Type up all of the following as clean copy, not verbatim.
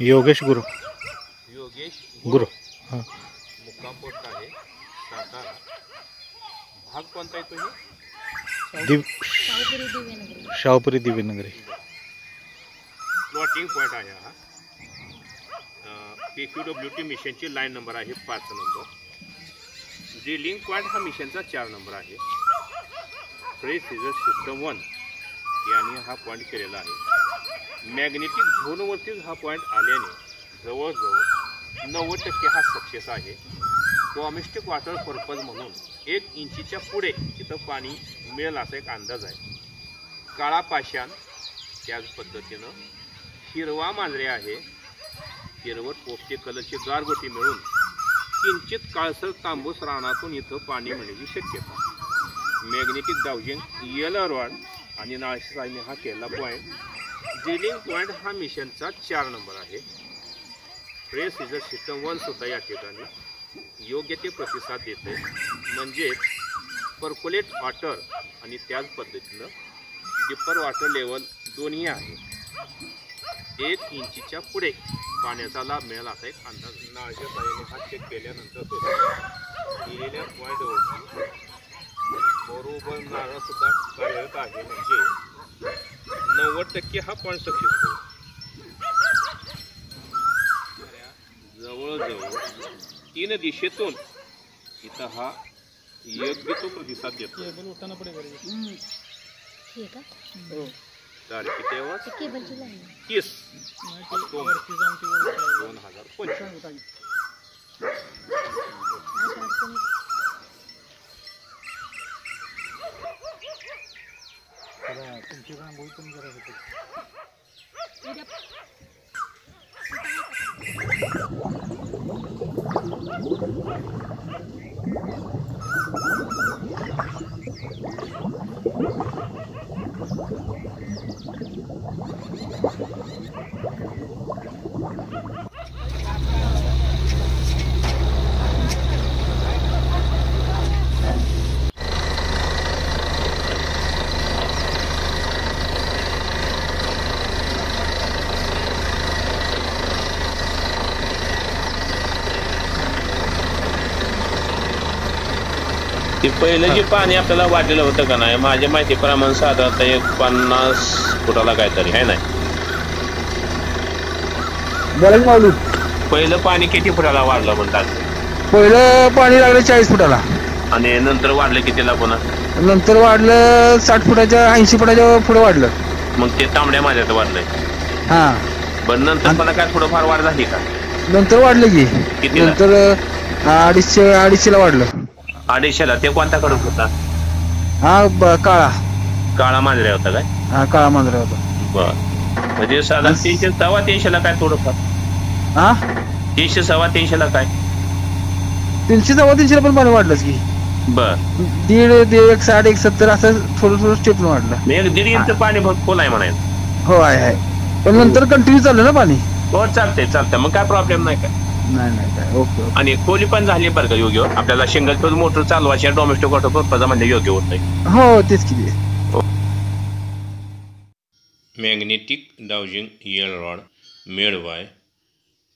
योगेश गुरु. योगेश गुरु. हां. मुक्काम पोस्ट आहे सातारा. भाग कोणता आहे तो? शाहूपुरी दिव्यनगरी. प्लॉटिंग पॉईंट आहे हा. PQWT मिशनची लाईन नंबर आहे 5 नंबर. ड्रिलिंग पॉईंट हा मिशनचा 4 नंबर आहे. फ्रेश सीजर सिस्टम 1 यांनी हा पॉईंट केलेला आहे. मॅग्नेटिक झोनवरतीच हा पॉईंट आल्याने जवळजवळ 90% हा सक्सेस आहे. डॉमेस्टिक वॉटर पर्पज म्हणून 1 इंचीच्या पुढे तिथं पाणी मिळेल असा एक अंदाज आहे. काळा पाषाण त्याच पद्धतीनं हिरवा मांजरे आहे. हिरवट पोपटी कलरची गारगोटी मिळून किंचित काळसर तांबूस रानातून इथं पाणी मिळण्याची शक्यता. मॅग्नेटिक डाउजिंग येलो रॉड आणि नाळसाईने हा केलेला पॉईंट. ड्रिलिंग पॉईंट हा मिशनचा 4 नंबर आहे. फ्रेश सीजर सिस्टम 1 सुद्धा या ठिकाणी योग्य ते प्रतिसाद देते. म्हणजेच पर्कोलेट वॉटर आणि त्याच पद्धतीनं डिपर वॉटर लेवल दोन्ही आहे. 1 इंचीच्या पुढे पाण्याचा लाभ मिळाला असा एक अंदाज. नाळच्या साह्याने हा चेक केल्यानंतर दिलेल्या पॉईंटवरती बरोबर नारळ सुद्धा कार्यरत आहे. म्हणजे 90% हा पॉईंट सक्सेसफुल. जवळजवळ 3 दिशेतून इथं हा योग्य तो प्रतिसाद देतो. तारीख किती आहे? 30 ऑक्टोबर 2025. ते पहिलं जे पाणी आपल्याला वाढलेलं होतं का नाही, माझ्या माहितीप्रमाणे साधारणतः 50 फुटाला काहीतरी आहे नाही. पहिलं पाणी किती फुटाला वाढलं म्हणतात? पहिलं पाणी लागलं 40 फुटाला. आणि नंतर वाढलं कितीला? पुन्हा नंतर वाढलं 60 फुटाच्या 80 फुटाच्या पुढे वाढलं. मग ते तांबड्या माझ्यात वाढलंय. हा. पण नंतर मला काय थोडंफार वाढ झाली का? नंतर वाढलं की किती? नंतर 250ला वाढलं. 250ला. ते कोणता कडक होता? हा काळा. काळा मांजऱ्या होता काय? हा काळा मांजरा होता. बर. म्हणजे साधारण 300 सव्वा 300ला काय थोडंफार? हा 300 सव्वा 300ला काय? 300 सव्वा 300ला पण पाणी वाढलंच की. बर. 1.60 1.70 असं थोडं थोडं स्टेप वाढलं. 1.5 इंच पाणी फुल आहे म्हणायचं. हो आहे. पण नंतर कंटिन्यू चाललं ना पाणी. हो चालतंय. मग काय प्रॉब्लेम नाही काय? नाही काय. ओके. आणि खोली पण झाली बरं का योग्य. आपल्याला सिंगल फेज मोटर चालवायची डोमेस्टिक वॉटर पर्पज म्हणजे योग्य होत नाही. हो तेच किती. Magnetic dowsing yellow rod made by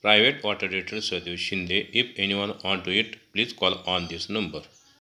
private water rater Satish Shinde. If anyone want to it please call on this number.